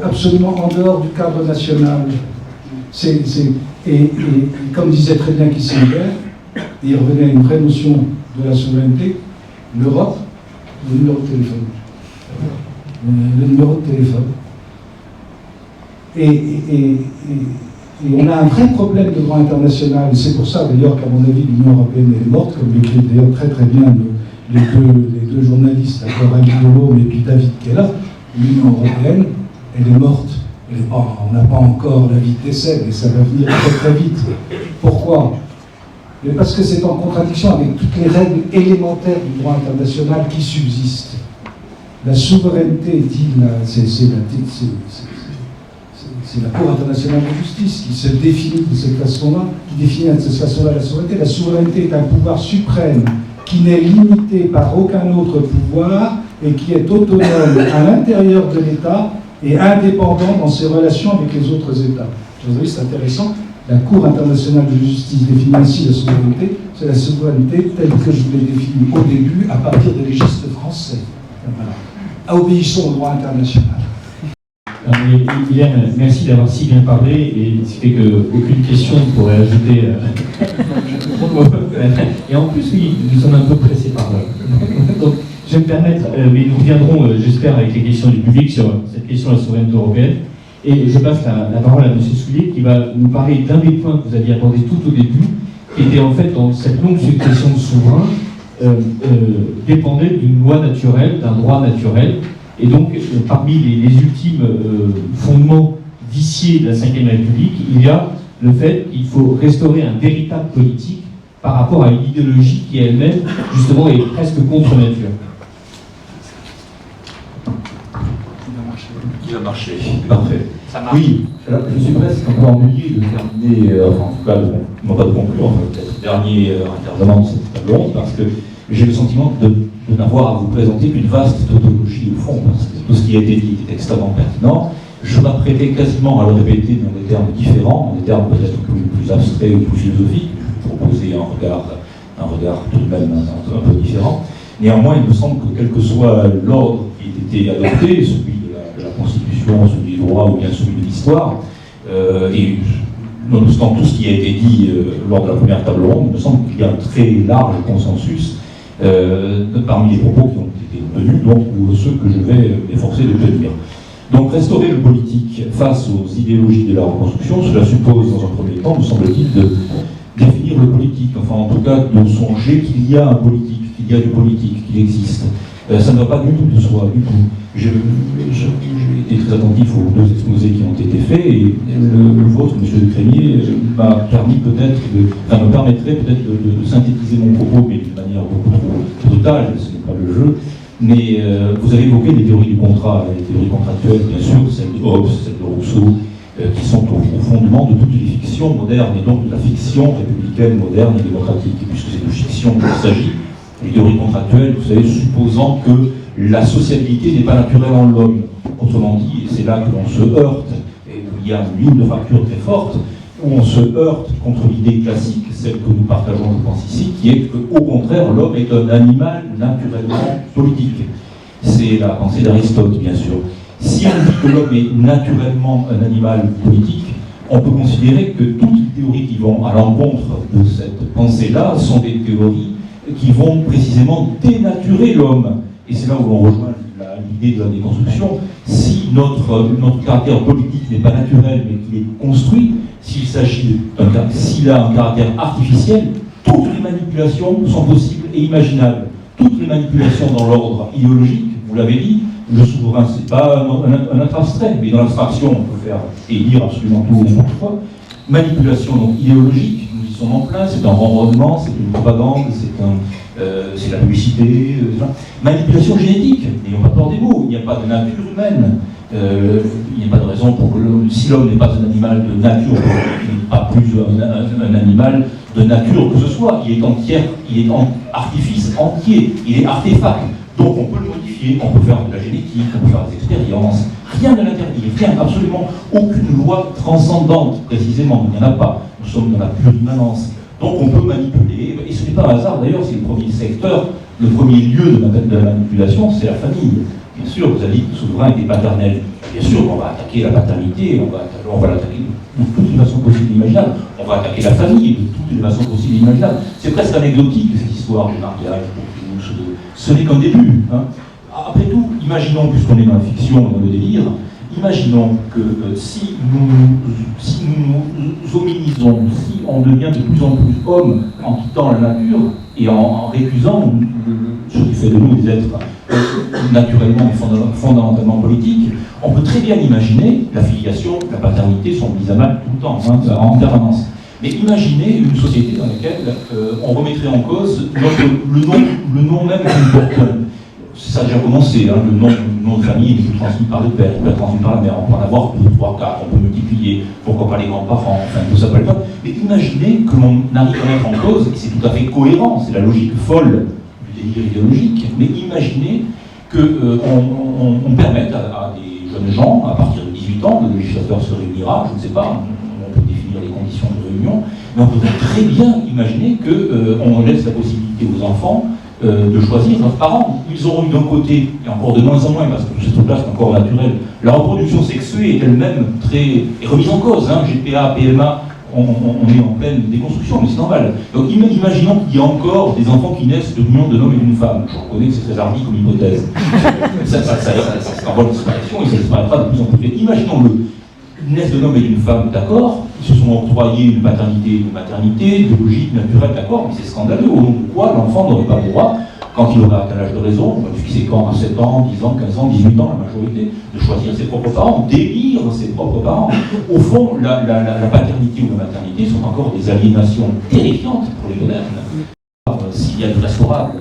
absolument en dehors du cadre national. Et comme disait très bien Kissinger, il revenait à une vraie notion de la souveraineté, l'Europe, le numéro de téléphone. Le numéro de téléphone. Et on a un vrai problème de droit international, et c'est pour ça d'ailleurs qu'à mon avis l'Union européenne est morte, comme l'écrivent d'ailleurs très très bien les deux journalistes, Cora Guidolo et puis David Kella. L'Union européenne, elle est morte. On n'a pas encore la vie d'essai, mais ça va venir très très vite. Pourquoi? Mais parce que c'est en contradiction avec toutes les règles élémentaires du droit international qui subsistent. La souveraineté, dit c'est la Cour internationale de justice qui se définit de cette façon-là, qui définit de cette façon-là la souveraineté. La souveraineté est un pouvoir suprême qui n'est limité par aucun autre pouvoir et qui est autonome à l'intérieur de l'État et indépendant dans ses relations avec les autres États. Vous voyez, c'est intéressant. La Cour internationale de justice définit ainsi la souveraineté. C'est la souveraineté telle que je l'ai définie au début à partir des registres français. Voilà. Obéissons au droit international. Hilaire, merci d'avoir si bien parlé, et ce qui fait qu'aucune question ne pourrait ajouter. Et en plus, oui, nous sommes un peu pressés par là. Donc, je vais me permettre, mais nous reviendrons, j'espère, avec les questions du public sur cette question de la souveraineté européenne. Et je passe la parole à M. Soulier, qui va nous parler d'un des points que vous aviez abordé tout au début, qui était en fait dans cette longue succession de souverains, dépendait d'une loi naturelle, d'un droit naturel. Et donc, parmi les ultimes fondements viciés de la Ve République, il y a le fait qu'il faut restaurer un véritable politique par rapport à une idéologie qui elle-même, justement, est presque contre nature. Il va marcher. Parfait. Ça marche. Oui, alors, je suis presque un peu ennuyé de terminer, enfin, en tout cas, non pas de conclure, peut-être dernier intervenant de cette table ronde, parce que j'ai le sentiment de n'avoir à vous présenter qu'une vaste tautologie au fond, parce que tout ce qui a été dit est extrêmement pertinent. Je m'apprêtais quasiment à le répéter dans des termes différents, dans des termes peut-être plus abstraits ou plus philosophiques. Je proposais un regard tout de même un peu différent. Néanmoins, il me semble que quel que soit l'ordre qui ait été adopté, celui de la Constitution, celui du droit ou bien celui de l'histoire, et nonobstant tout ce qui a été dit lors de la première table ronde, il me semble qu'il y a un très large consensus parmi les propos qui ont été tenus, donc, ou ceux que je vais m'efforcer de tenir. Donc restaurer le politique face aux idéologies de la reconstruction, cela suppose dans un premier temps, me semble-t-il, de définir le politique, enfin en tout cas de songer qu'il y a un politique, qu'il y a du politique, qu'il existe. Ça ne va pas du tout de soi, du tout. J'ai été très attentif aux deux exposés qui ont été faits, et le vôtre, M. de Crémier, m'a permis peut-être me permettrait peut-être de synthétiser mon propos, mais d'une manière beaucoup trop brutale, ce n'est pas le jeu. Mais vous avez évoqué les théories du contrat, les théories contractuelles, bien sûr, celles de Hobbes, celles de Rousseau, qui sont au fondement de toutes les fictions modernes, et donc de la fiction républicaine moderne et démocratique, puisque c'est de fiction dont il s'agit. Les théories contractuelles, vous savez, supposant que la sociabilité n'est pas naturelle en l'homme. Autrement dit, et c'est là que l'on se heurte, et où il y a une ligne de fracture très forte, où on se heurte contre l'idée classique, celle que nous partageons, je pense ici, qui est qu'au contraire, l'homme est un animal naturellement politique. C'est la pensée d'Aristote, bien sûr. Si on dit que l'homme est naturellement un animal politique, on peut considérer que toutes les théories qui vont à l'encontre de cette pensée-là sont des théories qui vont précisément dénaturer l'homme. Et c'est là où l'on rejoint l'idée de la déconstruction. Si notre caractère politique n'est pas naturel, mais qu'il est construit, s'il a un caractère artificiel, toutes les manipulations sont possibles et imaginables. Toutes les manipulations dans l'ordre idéologique, vous l'avez dit, le souverain, c'est pas un être abstrait, mais dans l'abstraction, on peut faire et dire absolument tout n'importe quoi. Manipulation donc idéologique, nous y sommes en plein, c'est un renronnement, c'est une propagande, c'est la publicité. Manipulation génétique, n'ayons pas peur des mots, il n'y a pas de nature humaine. Il n'y a pas de raison pour que si l'homme n'est pas un animal de nature, il n'est pas plus un animal de nature que ce soit, il est entière, il est en artifice entier, il est artefact. Donc on peut le modifier, on peut faire de la génétique, on peut faire des expériences, rien ne l'interdit, rien, absolument aucune loi transcendante précisément, il n'y en a pas, nous sommes dans la pure immanence. Donc on peut manipuler, et ce n'est pas un hasard d'ailleurs, c'est le premier secteur, le premier lieu de la manipulation, c'est la famille. Bien sûr, vous avez dit que le souverain était paternel. Bien sûr, on va attaquer la paternité, on va l'attaquer de toutes les façons possibles et imaginables. On va attaquer la famille de toutes les façons possibles et imaginables. C'est presque anecdotique cette histoire du mariage. Ce n'est qu'un début. Hein. Après tout, imaginons, puisqu'on est dans la fiction et dans le délire, imaginons que si nous hominisons, si on devient de plus en plus homme en quittant la nature et en récusant ce qui fait de nous des êtres naturellement et fondamentalement politiques, on peut très bien imaginer la filiation, la paternité sont mises à mal tout le temps, hein, en permanence. Mais imaginez une société dans laquelle on remettrait en cause le nom même que nous portons. Ça a déjà commencé, hein, le nom de famille n'est plus transmis par le père, il peut être transmis par la mère, on peut en avoir 2, 3, 4, on peut multiplier, pourquoi pas les grands-parents, enfin tout ça peut être. Mais imaginez que l'on arrive à mettre en cause, et c'est tout à fait cohérent, c'est la logique folle du délire idéologique, mais imaginez qu'on permette à des jeunes gens, à partir de 18 ans, le législateur se réunira, je ne sais pas, on peut définir les conditions de réunion, mais on peut très bien imaginer qu'on laisse la possibilité aux enfants de choisir leurs parents. Ils auront eu d'un côté, et encore de moins en moins, parce que tout ce truc-là c'est encore naturel, la reproduction sexuée est elle-même est remise en cause, hein, GPA, PMA, on est en pleine déconstruction, mais c'est normal. Donc imaginons qu'il y a encore des enfants qui naissent de l'union d'un homme et d'une femme. Je reconnais que c'est très hardi comme hypothèse. ça en voie de disparition et ça disparaîtra de plus en plus vite. Imaginons-le. Ils naissent d'un homme et d'une femme, d'accord, ils se sont octroyés une paternité et une maternité, de logique naturelle, d'accord, mais c'est scandaleux, au nom de quoi l'enfant n'aurait pas le droit, quand il aura atteint l'âge de raison, on va fixer quand, à 7 ans, 10 ans, 15 ans, 18 ans, la majorité, de choisir ses propres parents, d'élire ses propres parents. Au fond, la paternité ou la maternité sont encore des aliénations terrifiantes pour les modernes. S'il y a du restaurable.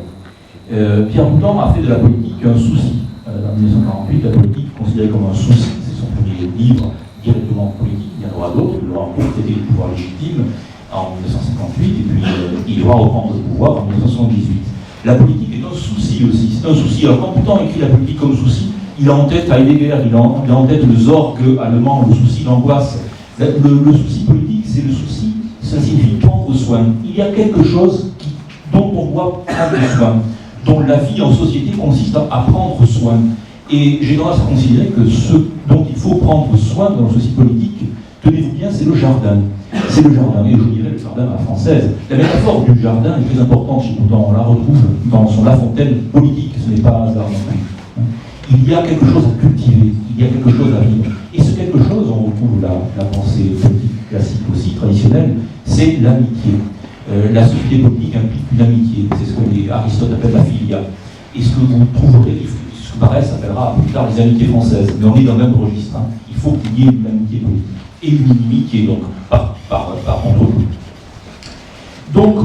Pierre Boutan a fait de la politique un souci. En 1948, la politique considérée comme un souci, c'est son premier livre directement politique, il y en aura d'autres, il aura complété le pouvoir légitime en 1958, et puis il devra reprendre le pouvoir en 1978. La politique est un souci aussi, c'est un souci. Alors quand Boutan écrit la politique comme souci, il a en tête Heidegger, il a en tête le Sorge allemand, le souci, l'angoisse. Le souci politique, c'est le souci, ça signifie prendre soin. Il y a quelque chose dont on doit prendre soin, dont la vie en société consiste à prendre soin. Et j'ai tendance à considérer que ce dont il faut prendre soin dans le souci politique, tenez-vous bien, c'est le jardin. C'est le jardin, et je dirais le jardin à la française. La métaphore du jardin est très importante chez Boutan, on la retrouve dans son La Fontaine politique, ce n'est pas un hasard non plus. Il y a quelque chose à cultiver, il y a quelque chose à vivre. Et ce quelque chose, on retrouve la pensée politique classique aussi, traditionnelle, c'est l'amitié. La société politique implique une amitié, c'est ce que Aristote appelle la philia. Et ce que vous trouverez, ce que paraît, s'appellera plus tard les amitiés françaises, mais on est dans le même registre. Hein. Il faut qu'il y ait une amitié politique et une inimitié, donc, entre nous. Donc,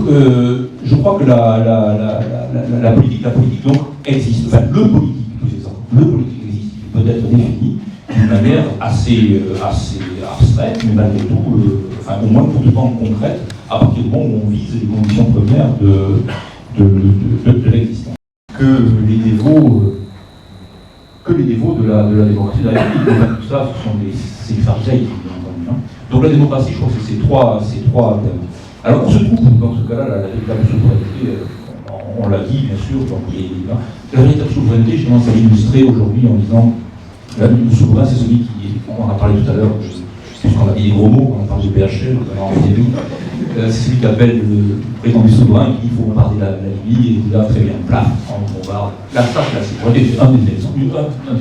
je crois que la politique donc, existe. Enfin, le politique existe, il peut être défini d'une manière assez abstraite, mais malgré tout, au moins pour de temps concrète, à partir du moment où on vise les conditions premières de l'existence. Que les dévots de la démocratie, de la République, tout ça, c'est les pharisiens, bien entendu. Hein. Donc la démocratie, je crois que c'est ces trois thèmes. Alors on se trouve dans ce cas-là, la véritable souveraineté, on l'a dit bien sûr, donc la véritable souveraineté, j'ai tendance à l'illustrer aujourd'hui en disant le souverain, c'est celui qui, on en a parlé tout à l'heure, puisqu'on a dit des gros mots, on a parlé du PHL, c'est celui qui appelle le prétendu souverain qui dit qu'il faut bombarder la Libye, et là, très bien, plat, on bombarde. Là, ça, c'est la souveraineté, c'est un des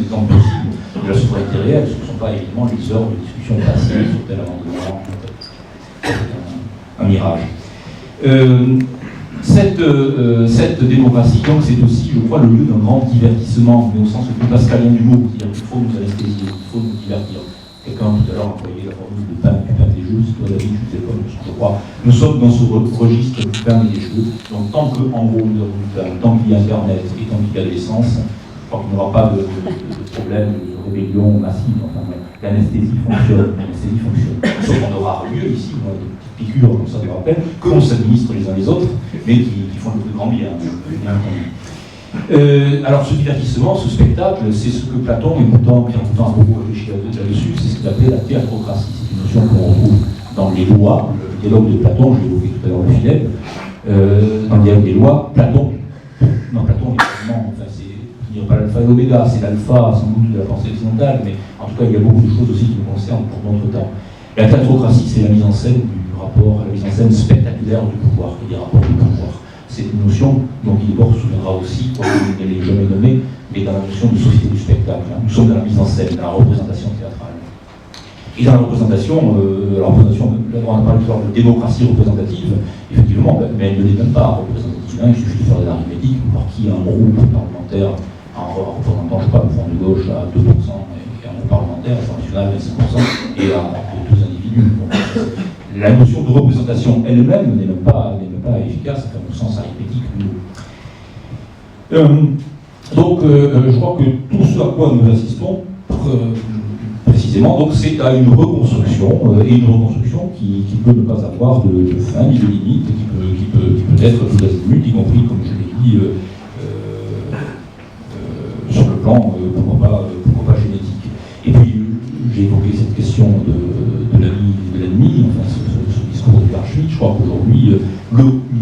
exemples possibles de la souveraineté réelle, ce ne sont pas évidemment les heures de discussion passive sur tel amendement, un mirage. Cette démocratie, donc, c'est aussi, je crois, le lieu d'un grand divertissement, mais au sens le plus pascalien du mot, c'est-à-dire qu'il faut nous anesthésier, il faut nous divertir. Quelqu'un tout à l'heure employé la formule de pain et des jeux, c'est toi David, je crois. Nous sommes dans ce registre du pain et des jeux. Donc tant qu'en gros nous avons du pain, tant qu'il y a Internet et tant qu'il y a de l'essence, je crois qu'il n'y aura pas de problème de rébellion massive. Enfin, l'anesthésie fonctionne. Sauf qu'on aura lieu ici, moi, des petites structures, comme ça je rappelle, que l'on s'administre les uns les autres, mais qui font le plus grand bien entendu. Alors ce divertissement, ce spectacle, c'est ce que Platon, et pourtant Pierre Mouton a beaucoup réfléchi là-dessus, c'est ce qu'il appelait la théâtrocratie. C'est une notion qu'on retrouve dans les lois, le dialogue de Platon, je l'ai évoqué tout à l'heure le Philèbes, dans le dialogue des lois, Platon, évidemment, enfin, c'est pas l'alpha et l'oméga, c'est l'alpha sans doute de la pensée occidentale, mais en tout cas il y a beaucoup de choses aussi qui nous concernent pour notre temps. La théâtrocratie, c'est la mise en scène du rapport, la mise en scène spectaculaire du pouvoir, et des rapports du pouvoir. C'est une notion dont Guilbord se souviendra aussi, quand il n'est jamais nommé, mais dans la notion de société du spectacle. Nous sommes dans la mise en scène, dans la représentation théâtrale. Et dans la représentation, on a parlé tout à l'heure de démocratie représentative, effectivement, mais elle ne l'est même pas représentative. Il suffit de faire de l'arithmétique pour voir qui a un groupe parlementaire en représentant, je sais pas, le front de gauche à 2% et un groupe parlementaire, le Front National à 5% et à deux individus. Donc, la notion de représentation elle-même n'est même pas efficace, enfin, au sens arithmétique du mot. Donc, je crois que tout ce à quoi nous assistons, précisément, donc c'est à une reconstruction, et une reconstruction qui peut ne pas avoir de fin ni de limite, qui peut être tout azimut, y compris, comme je l'ai dit, sur le plan, pourquoi pas génétique. Et puis, j'ai évoqué cette question de l'ennemi, enfin, ce discours de Carl Schmitt. Je crois qu'aujourd'hui,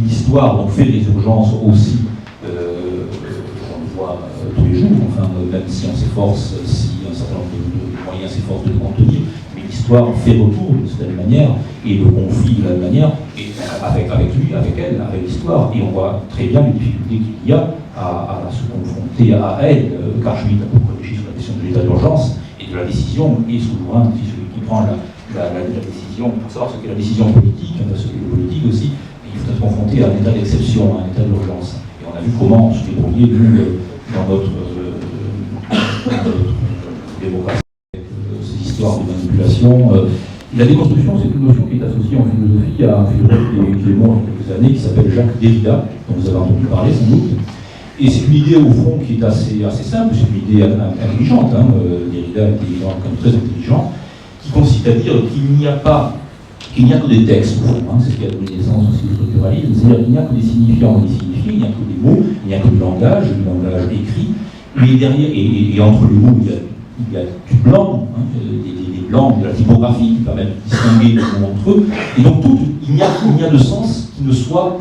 l'histoire donc, fait résurgence aussi, on le voit tous les jours, enfin, même si on s'efforce, si un certain nombre de moyens s'efforcent de le contenir, mais l'histoire fait retour de cette même manière, et le conflit de la même manière, et avec lui, avec elle, avec l'histoire, et on voit très bien les difficultés qu'il y a à se confronter à elle. Carl Schmitt a beaucoup réfléchi sur la question de l'état d'urgence et de la décision, et souverain, c'est celui qui prend la décision, pour savoir ce qu'est la décision politique, ce qu'est le politique aussi, il faut être confronté à un état d'exception, à un état d'urgence. Et on a vu comment se débrouiller, nous, dans notre démocratie, avec ces histoires de manipulation. La déconstruction, c'est une notion qui est associée en philosophie à un philosophe qui est mort il y a quelques années, qui s'appelle Jacques Derrida, dont vous avez entendu parler sans doute. Et c'est une idée, au fond, qui est assez simple, c'est une idée intelligente. Derrida est quelqu'un de très intelligent, qui consiste à dire qu'il n'y a que des textes, au fond, c'est ce qui a donné naissance aussi au structuralisme, c'est-à-dire qu'il n'y a que des signifiants et des signifiés, il n'y a que des mots, il n'y a que du langage écrit, mais derrière, et entre les mots, il y a du blanc, des blancs, de la typographie qui permettent de distinguer les mots entre eux, et donc il n'y a de sens qui ne soit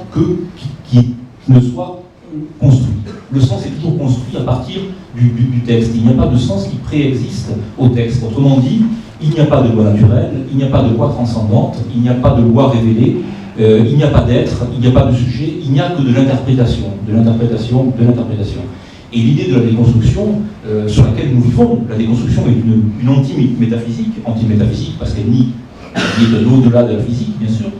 construit. Le sens est toujours construit à partir du texte. Il n'y a pas de sens qui préexiste au texte. Autrement dit, il n'y a pas de loi naturelle, il n'y a pas de loi transcendante, il n'y a pas de loi révélée, il n'y a pas d'être, il n'y a pas de sujet, il n'y a que de l'interprétation, Et l'idée de la déconstruction sur laquelle nous vivons, la déconstruction est une anti-métaphysique parce qu'elle nie de l'au-delà de la physique, bien sûr,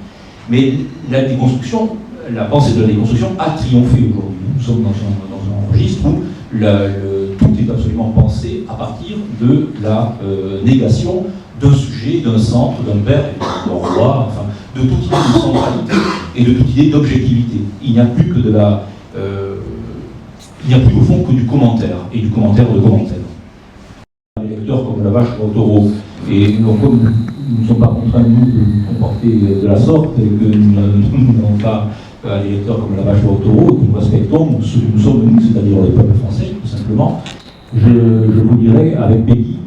mais la pensée de la déconstruction a triomphé aujourd'hui. Nous sommes dans un registre où tout est absolument pensé à partir de la négation d'un sujet, d'un centre, d'un père, d'un roi, enfin, de toute idée de centralité et de toute idée d'objectivité. Il n'y a plus que il n'y a plus au fond que du commentaire, et du commentaire de commentaire. Les lecteurs comme la vache au taureau, et donc comme nous ne sommes pas contraints nous de nous comporter de la sorte, et que nous n'avons pas des lecteurs comme la vache au taureau, que nous respectons ceux que nous sommes nous, c'est-à-dire le peuple français, tout simplement, je vous dirais avec Peggy,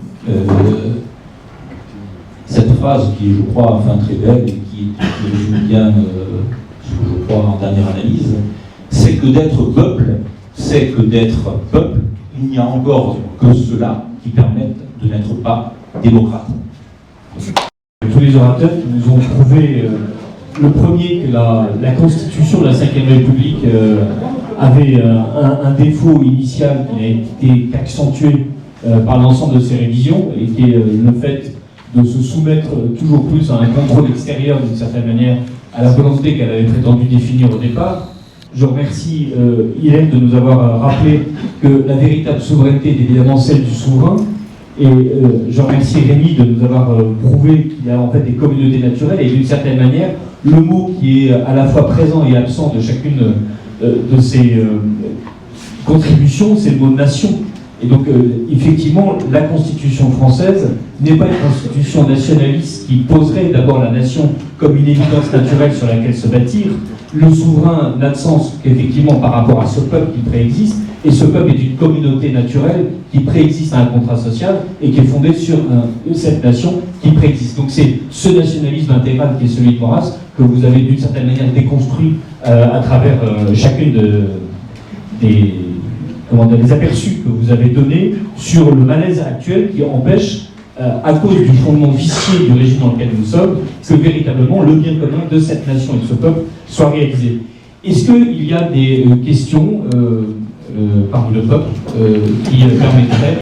cette phrase qui est, je crois, enfin très belle, et qui résume bien ce que je crois en dernière analyse, c'est que d'être peuple, il n'y a encore que cela qui permettent de n'être pas démocrate. Tous les orateurs qui nous ont prouvé, le premier, que la constitution de la Ve République avait un défaut initial qui n'a été qu'accentué par l'ensemble de ses révisions, et qui est le fait de se soumettre toujours plus à un contrôle extérieur, d'une certaine manière, à la volonté qu'elle avait prétendu définir au départ. Je remercie Hélène de nous avoir rappelé que la véritable souveraineté est évidemment celle du souverain, et je remercie Rémi de nous avoir prouvé qu'il y a en fait des communautés naturelles, et d'une certaine manière, le mot qui est à la fois présent et absent de chacune de ces contributions, c'est le mot nation. Et donc, effectivement, la Constitution française n'est pas une constitution nationaliste qui poserait d'abord la nation comme une évidence naturelle sur laquelle se bâtir. Le souverain n'a de sens qu'effectivement par rapport à ce peuple qui préexiste, et ce peuple est une communauté naturelle qui préexiste à un contrat social et qui est fondée sur cette nation qui préexiste. Donc c'est ce nationalisme intégral qui est celui de Maurras que vous avez d'une certaine manière déconstruit à travers chacune des aperçus que vous avez donnés sur le malaise actuel qui empêche, à cause du fondement vicié du régime dans lequel nous sommes, que véritablement le bien commun de cette nation et de ce peuple soit réalisé. Est-ce qu'il y a des questions parmi le peuple qui permettraient...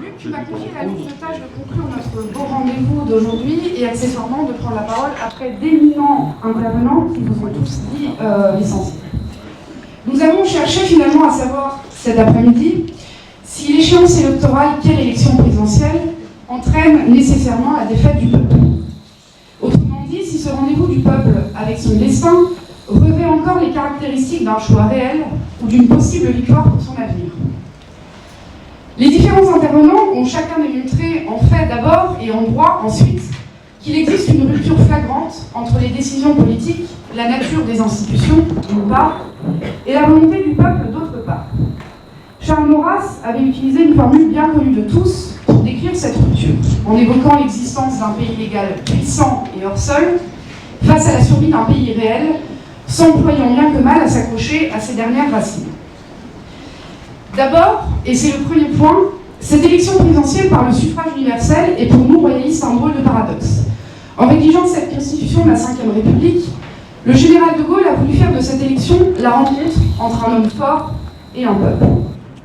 Luc, tu m'as confié la lourde tâche de conclure notre beau rendez-vous d'aujourd'hui et accessoirement de prendre la parole après d'éminents intervenants qui vous ont tous dit l'essentiel. Nous avons cherché finalement à savoir cet après-midi si l'échéance électorale, quelle élection présidentielle, entraîne nécessairement la défaite du peuple. Autrement dit, si ce rendez-vous du peuple avec son destin revêt encore les caractéristiques d'un choix réel ou d'une possible victoire pour son avenir. Les différents intervenants ont chacun démontré en fait d'abord et en droit ensuite qu'il existe une rupture flagrante entre les décisions politiques, la nature des institutions d'une part et la volonté du peuple d'autre part. Charles Maurras avait utilisé une formule bien connue de tous pour décrire cette rupture, en évoquant l'existence d'un pays légal puissant et hors sol face à la survie d'un pays réel, s'employant bien que mal à s'accrocher à ses dernières racines. D'abord, et c'est le premier point, cette élection présidentielle par le suffrage universel est pour nous royalistes un drôle de paradoxe. En rédigeant cette constitution de la Ve République, le général de Gaulle a voulu faire de cette élection la rencontre entre un homme fort et un peuple.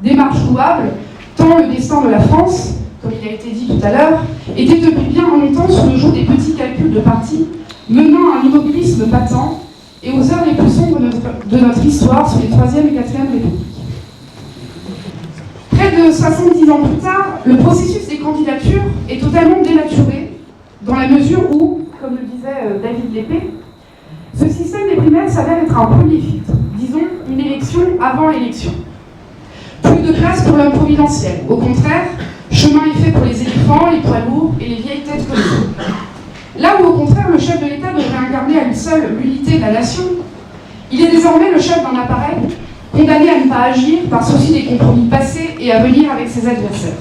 Démarche louable, tant le destin de la France, comme il a été dit tout à l'heure, était depuis bien longtemps sous le joug des petits calculs de parti, menant à un immobilisme patent et aux heures les plus sombres de notre histoire sous les 3e et 4e Républiques. Près de 70 ans plus tard, le processus des candidatures est totalement dénaturé, dans la mesure où, comme le disait David Lépée, ce système des primaires s'avère être un premier filtre, disons une élection avant l'élection. Plus de place pour l'homme providentiel. Au contraire, chemin est fait pour les éléphants, les poids lourds et les vieilles têtes colorées. Là où, au contraire, le chef de l'État devrait incarner à lui seul l'unité de la nation, il est désormais le chef d'un appareil condamné à ne pas agir par souci des compromis passés et à venir avec ses adversaires.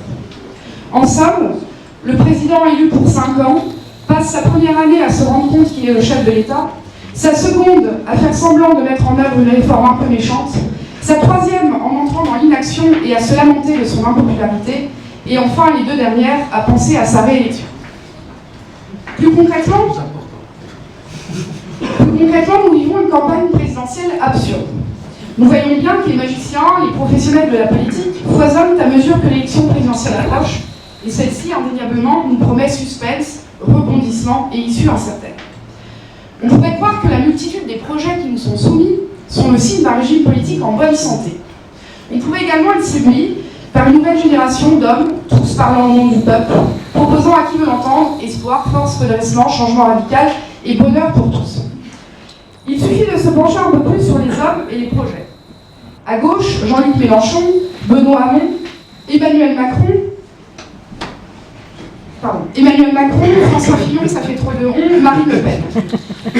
En somme, le président élu pour 5 ans passe sa première année à se rendre compte qu'il est le chef de l'État, sa seconde à faire semblant de mettre en œuvre une réforme un peu méchante, sa troisième en entrant dans l'inaction et à se lamenter de son impopularité, et enfin les 2 dernières à penser à sa réélection. Plus concrètement, nous vivons une campagne présidentielle absurde. Nous voyons bien que les magiciens, les professionnels de la politique foisonnent à mesure que l'élection présidentielle approche, et celle-ci, indéniablement, nous promet suspense, rebondissement et issue incertaine. On pourrait croire que la multitude des projets qui nous sont soumis sont le signe d'un régime politique en bonne santé. On pourrait également être séduit par une nouvelle génération d'hommes, tous parlant au nom du peuple, proposant à qui veut l'entendre espoir, force, redressement, changement radical et bonheur pour tous. Il suffit de se pencher un peu plus sur les hommes et les projets. À gauche, Jean-Luc Mélenchon, Benoît Hamon, Emmanuel Macron, François Fillon, ça fait trop de honte, Marine Le Pen.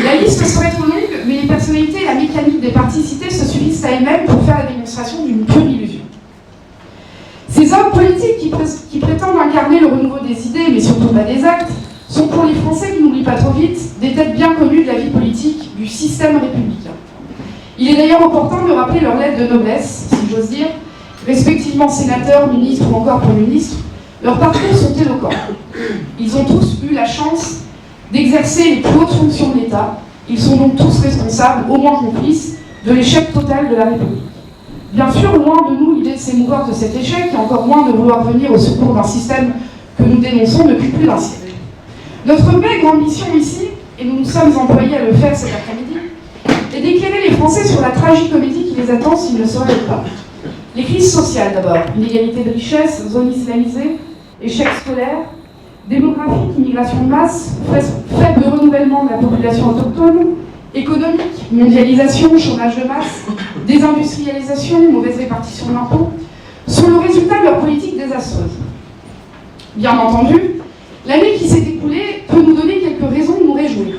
La liste serait trop longue, mais les personnalités et la mécanique des partis cités se suffisent à elles-mêmes pour faire la démonstration d'une pure illusion. Ces hommes politiques qui prétendent incarner le renouveau des idées, mais surtout pas des actes, sont pour les Français qui n'oublient pas trop vite des têtes bien connues de la vie politique du système républicain. Il est d'ailleurs opportun de rappeler leurs lettres de noblesse, si j'ose dire, respectivement sénateurs, ministres ou encore premiers ministres. Leurs parcours sont éloquents. Ils ont tous eu la chance d'exercer les plus hautes fonctions de l'État. Ils sont donc tous responsables, au moins complices, de l'échec total de la République. Bien sûr, loin de nous l'idée de s'émouvoir de cet échec, et encore moins de vouloir venir au secours d'un système que nous dénonçons depuis plus d'un siècle. Notre maigre ambition ici, et nous nous sommes employés à le faire cet après-midi, est d'éclairer les Français sur la tragicomédie qui les attend s'ils ne se réveillent pas. Les crises sociales d'abord, inégalité de richesse, zone islamisée, échec scolaire, démographique, immigration de masse, faible renouvellement de la population autochtone, économiques, mondialisation, chômage de masse, désindustrialisation, mauvaise répartition de l'impôt, sont le résultat de leur politique désastreuse. Bien entendu, l'année qui s'est écoulée peut nous donner quelques raisons de nous réjouir.